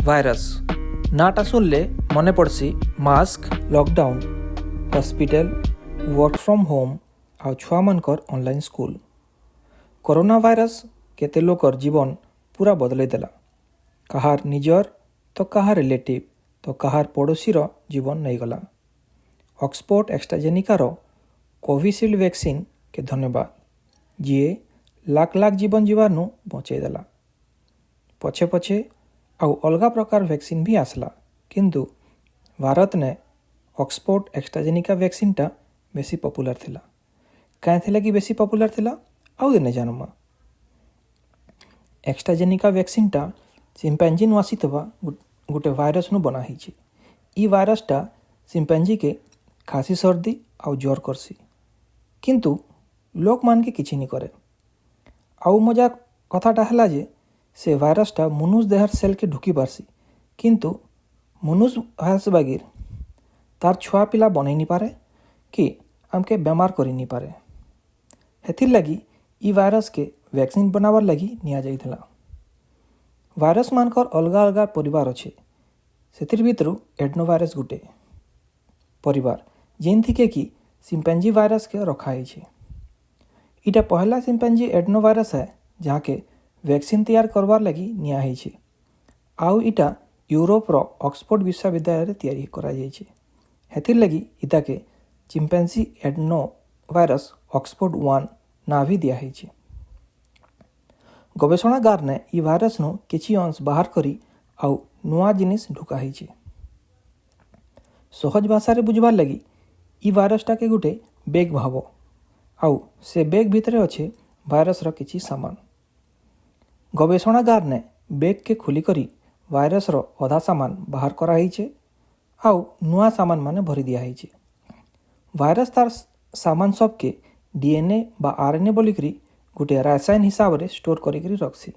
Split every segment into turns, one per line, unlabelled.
Virus ନାଁଟା ଶୁଣିଲେ ମନେ ପଡ଼୍ସି mask, lockdown, hospital, work from home ଆଉ ଛୁଆମାନଙ୍କର ଅନଲାଇନ୍ ସ୍କୁଲ। କରୋନା ଭାଇରସ୍ କେତେ ଲୋକର ଜୀବନ ପୁରା ବଦଳେଇ ଦେଲା। କାହାର ନିଜର ତ କାହାର ରିଲେଟିଭ୍ ତ କାହାର ପଡ଼ୋଶୀର ଜୀବନ ନେଇଗଲା। ଅକ୍ସଫୋର୍ଡ ଏଷ୍ଟ୍ରାଜେନିକାର କୋଭିସିଲ୍ଡ ଭ୍ୟାକ୍ସିନ୍ କେ ଧନ୍ୟବାଦ, ଯିଏ ଲାଖ ଲାଖ ଜୀବନ ଯିବାର୍ନୁ ବଞ୍ଚେଇ ଦେଲା। ପଛେ ପଛେ ଆଉ ଅଲଗା ପ୍ରକାର ଭ୍ୟାକ୍ସିନ୍ ବି ଆସିଲା, କିନ୍ତୁ ଭାରତନେ ଅକ୍ସଫୋର୍ଡ ଏଷ୍ଟ୍ରାଜେନିକା ଭ୍ୟାକ୍ସିନ୍ଟା ବେଶୀ ପପୁଲାର ଥିଲା। କାହିଁ ଥିଲା କି ବେଶୀ ପପୁଲାର ଥିଲା ଆଉ ଦିନେ ଜାଣମା। ଏଷ୍ଟ୍ରାଜେନିକା ଭ୍ୟାକ୍ସିନ୍ଟା ଚିମ୍ପାଞ୍ଜିନୁ ଆସିଥିବା ଗୋଟେ ଭାଇରସ୍ନୁ ବନା ହେଇଛି। ଇ ଭାଇରସ୍ଟା ଚିମ୍ପାଞ୍ଜିକେ ଖାସି ସର୍ଦ୍ଦି ଆଉ ଜ୍ୱର କରସି, କିନ୍ତୁ ଲୋକମାନକେ କିଛି ନି କରେ। ଆଉ ମଜା କଥାଟା ହେଲା ଯେ ସେ ଭାଇରସ୍ଟା ମନୁଷ ଦେହର ସେଲ୍କେ ଢୁକି ପାରସି, କିନ୍ତୁ ମନୁଷ ଭାଇରସ ବାଗିର ତାର ଛୁଆ ପିଲା ବନେଇ ନି ପାରେ କି ଆମକେ ବେମାର କରି ନି ପାରେ। ହେଥିର୍ ଲାଗି ଇ ଭାଇରସ୍କେ ଭ୍ୟାକ୍ସିନ୍ ବନାବାର ଲାଗି ନିଆଯାଇଥିଲା। ଭାଇରସ୍ ମାନଙ୍କର ଅଲଗା ଅଲଗା ପରିବାର ଅଛେ। ସେଥିର୍ ଭିତରୁ ଏଡନୋ ଭାଇରସ୍ ଗୋଟେ ପରିବାର, ଯେନ୍ଥିକେ କି ଚିମ୍ପାଞ୍ଜି ଭାଇରସ୍କେ ରଖା ହେଇଛେ। ଇଟା ପହଲା ଚିମ୍ପାଞ୍ଜି ଏଡନୋ ଭାଇରସ୍ है ଯାହାକେ ଭ୍ୟାକ୍ସିନ୍ ତିଆରି କରବାର୍ ଲାଗି ନିଆ ହେଇଛେ। ଆଉ ଇଟା ୟୁରୋପର ଅକ୍ସଫୋର୍ଡ ବିଶ୍ୱବିଦ୍ୟାଳୟରେ ତିଆରି କରାଯାଇଛେ। ହେଥିର୍ ଲାଗି ଇତାକେ ଚିମ୍ପାଞ୍ଜି ଏଡନୋ ଭାଇରସ୍ ଅକ୍ସଫୋର୍ଡ 1 ନାଁ ବି ଦିଆହେଇଛେ। ଗବେଷଣାଗାରନେ ଇ ଭାଇରସ୍ନୁ କିଛି ଅଂଶ ବାହାର କରି ଆଉ ନୂଆ ଜିନିଷ ଢୁକା ହେଇଛେ। ସହଜ ଭାଷାରେ ବୁଝବାର୍ ଲାଗି ଇ ଭାଇରସ୍ଟାକେ ଗୋଟେ ବେଗ ଭାବ, ଆଉ ସେ ବେଗ ଭିତରେ ଅଛେ ଭାଇରସ୍ର କିଛି ସାମାନ। ଗବେଷଣାଗାରନେ ବେଗକେ ଖୋଲିକରି ଭାଇରସ୍ର ଅଧା ସାମାନ ବାହାର କରାହେଇଛେ ଆଉ ନୂଆ ସାମାନ ମାନେ ଭରି ଦିଆହେଇଛେ। ଭାଇରସ୍ ତାର ସାମାନ ସବକେ DNA ବା RNA ବୋଲିକରି ଗୋଟେ ରାସାୟନ ହିସାବରେ ଷ୍ଟୋର କରିକିରି ରଖସି।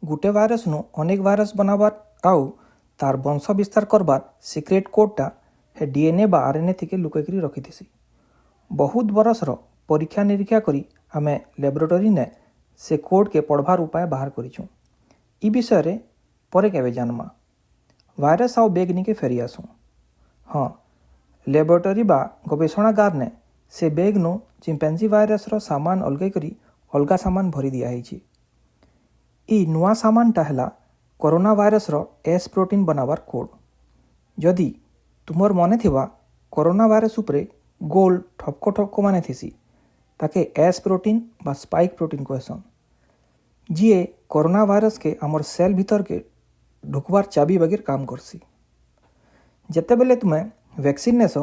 ଗୋଟେ ଭାଇରସ୍ନୁ ଅନେକ ଭାଇରସ୍ ବନାବାର ଆଉ ତାର ବଂଶ ବିସ୍ତାର କରବାର ସିକ୍ରେଟ କୋଡଟା ହେ DNA ବା RNA थिके ଲୁକେଇକିରି ରଖିଥିସି। ବହୁତ ବରସର ପରୀକ୍ଷା ନିରୀକ୍ଷା କରି ଆମେ ଲ୍ୟାବୋରେଟୋରୀନେ ସେ କୋଡ୍କେ ପଢ଼ବାର ଉପାୟ ବାହାର କରିଛୁଁ। ଇ ବିଷୟରେ ପରେ କେବେ ଜାନମା। ଭାଇରସ୍ ଆଉ ବେଗନିକେ ଫେରି ଆସୁଁ। ହଁ, ଲ୍ୟାବୋରେଟୋରୀ ବା ଗବେଷଣାଗାରନେ ସେ ବେଗନୁ ଚିମ୍ପାଞ୍ଜି ଭାଇରସ୍ର ସାମାନ ଅଲଗେଇ କରି ଅଲଗା ସାମାନ ଭରି ଦିଆହେଇଛି। ଇ ନୂଆ ସାମାନଟା ହେଲା କରୋନା ଭାଇରସ୍ର S ପ୍ରୋଟିନ୍ ବନାବାର କୋଡ୍। ଯଦି ତୁମର ମନେ ଥିବା କରୋନା ଭାଇରସ୍ ଉପରେ ଗୋଲ ଠପକ ଠପକ ମାନେ ଥିସି, ତାକେ S ପ୍ରୋଟିନ୍ ବା ସ୍ପାଇକ୍ ପ୍ରୋଟିନ୍ କହେସନ୍, ଯିଏ କରୋନା ଭାଇରସ୍କେ ଆମର ସେଲ୍ ଭିତରକେ ଢୁକବାର ଚାବି ବାଗିର କାମ କରସି। ଯେତେବେଲେ ତୁମେ ଭ୍ୟାକ୍ସିନ୍ ନେସ,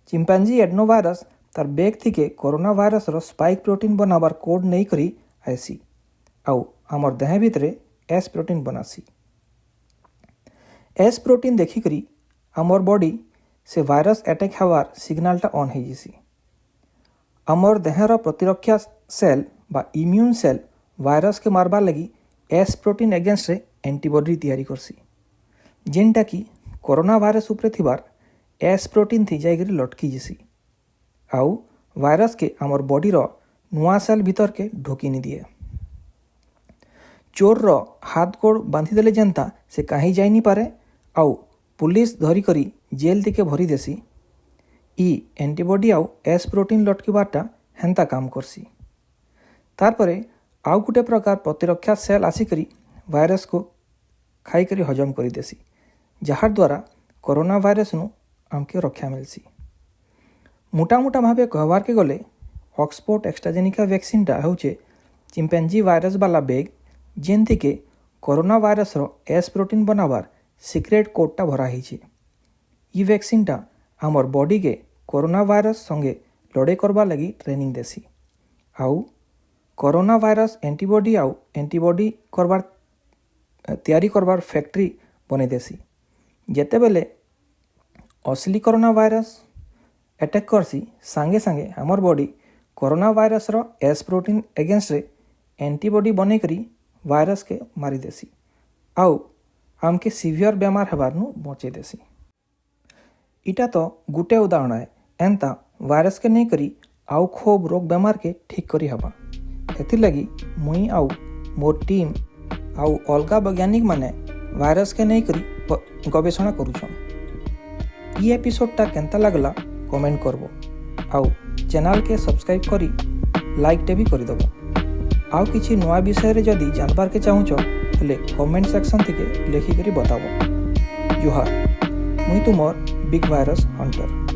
ଚିମ୍ପାଞ୍ଜି ଏଡନୋ ଭାଇରସ୍ ତାର ବେଗ थिके କରୋନା ଭାଇରସ୍ର ସ୍ପାଇକ୍ ପ୍ରୋଟିନ୍ ବନାବାର କୋଡ୍ ନେଇକରି ଆଇସି ଆଉ ଆମର ଦେହ ଭିତରେ S ପ୍ରୋଟିନ୍ ବନାସି। S ପ୍ରୋଟିନ୍ ଦେଖିକରି ଆମର ବଡି ସେ ଭାଇରସ୍ ଆଟାକ୍ ହେବାର ସିଗ୍ନାଲଟା ଅନ୍ ହେଇଯିସି। ଆମର ଦେହର ପ୍ରତିରକ୍ଷା ସେଲ୍ ବା ଇମ୍ୟୁନ୍ ସେଲ୍ ଭାଇରସ୍କେ ମାରବାର ଲାଗି S ପ୍ରୋଟିନ୍ ଏଗେନ୍ଷ୍ଟରେ ଆଣ୍ଟିବଡି ତିଆରି କରସି, ଯେନ୍ଟା କି କରୋନା ଭାଇରସ୍ ଉପରେ ଥିବାର S ପ୍ରୋଟିନ୍ ଥି ଯାଇକରି ଲଟକି ଯିସି ଆଉ ଭାଇରସ୍କେ ଆମର ବଡିର ନୂଆ ସେଲ୍ ଭିତରକେ ଢୋକି ନି ଦିଏ। ଚୋରର ହାତ ଗୋଡ଼ ବାନ୍ଧିଦେଲେ ଯେନ୍ତା ସେ କାହିଁ ଯାଇ ନି ପାରେ ଆଉ ପୁଲିସ ଧରି କରି ଜେଲ୍ ତିକେ ଭରି ଦେସି, ଇ ଆଣ୍ଟିବଡି ଆଉ S ପ୍ରୋଟିନ୍ ଲଟକିବାରଟା ହେନ୍ତା କାମ କରସି। ତାରପରେ ଆଉ ଗୋଟେ ପ୍ରକାର ପ୍ରତିରକ୍ଷା ସେଲ୍ ଆସିକରି ଭାଇରସ୍କୁ ଖାଇକରି ହଜମ କରିଦେସି, ଯାହାର ଦ୍ୱାରା କରୋନା ଭାଇରସ୍ନୁ ଆମକେ ରକ୍ଷା ମିଲସି। ମୋଟା ମୋଟା ଭାବେ କହିବାରକେ ଗଲେ ଅକ୍ସଫୋର୍ଡ ଏଷ୍ଟ୍ରାଜେନିକା ଭ୍ୟାକ୍ସିନ୍ଟା ହେଉଛେ ଚିମ୍ପାଞ୍ଜି ଭାଇରସ୍ ବାଲା ବେଗ, ଯେନ୍ଥିକେ କରୋନା ଭାଇରସ୍ର S ପ୍ରୋଟିନ୍ ବନାବାର ସିକ୍ରେଟ କୋଡ୍ଟା ଭରା ହେଇଛେ। ଇ ଭ୍ୟାକ୍ସିନ୍ଟା ଆମର ବଡିକେ କରୋନା ଭାଇରସ୍ ସଙ୍ଗେ ଲଢ଼େଇ କରବାର ଲାଗି ଟ୍ରେନିଂ ଦେସି ଆଉ କରୋନା ଭାଇରସ୍ ଆଣ୍ଟିବଡି ଆଉ ଆଣ୍ଟିବଡି ତିଆରି କରବାର ଫ୍ୟାକ୍ଟ୍ରି ବନେଇ ଦେସି। ଯେତେବେଲେ ଅସଲି କରୋନା ଭାଇରସ୍ ଆଟାକ୍ କରସି, ସାଙ୍ଗେ ସାଙ୍ଗେ ଆମର ବଡି କରୋନା ଭାଇରସ୍ର S ପ୍ରୋଟିନ୍ ଏଗେନ୍ଷ୍ଟରେ ଆଣ୍ଟିବଡି ବନେଇକରି ଭାଇରସ୍କେ ମାରିଦେସି ଆଉ ଆମକେ ସିଭିୟର ବେମାର ହେବାର୍ନୁ ବଞ୍ଚେଇ ଦେସି। ଇଟା ତ ଗୋଟେ ଉଦାହରଣ है, ଏନ୍ତା ଭାଇରସ୍କେ ନେଇକରି ଆଉ ଖୋବ ରୋଗ ବେମାରକେ ଠିକ୍ କରି ହେବା। ଏଥିର୍ଲାଗି ମୁଇଁ ଆଉ ମୋର୍ ଟିମ୍ ଆଉ ଅଲଗା ବୈଜ୍ଞାନିକ ମାନେ भाइरस के नहीं करी गवेषणा करूछन। ये एपिसोडटा केंता लागला कमेंट करबो आउ चैनल के सब्सक्राइब करी लाइक टे भी कर देबो। आउ किछि नया विषय रे जदी जानबार के चाहुचो हेले कमेंट सेक्शन थिके लेखि करी बताबो। जुहार, मुई तुमर बिग भाइरस हंटर।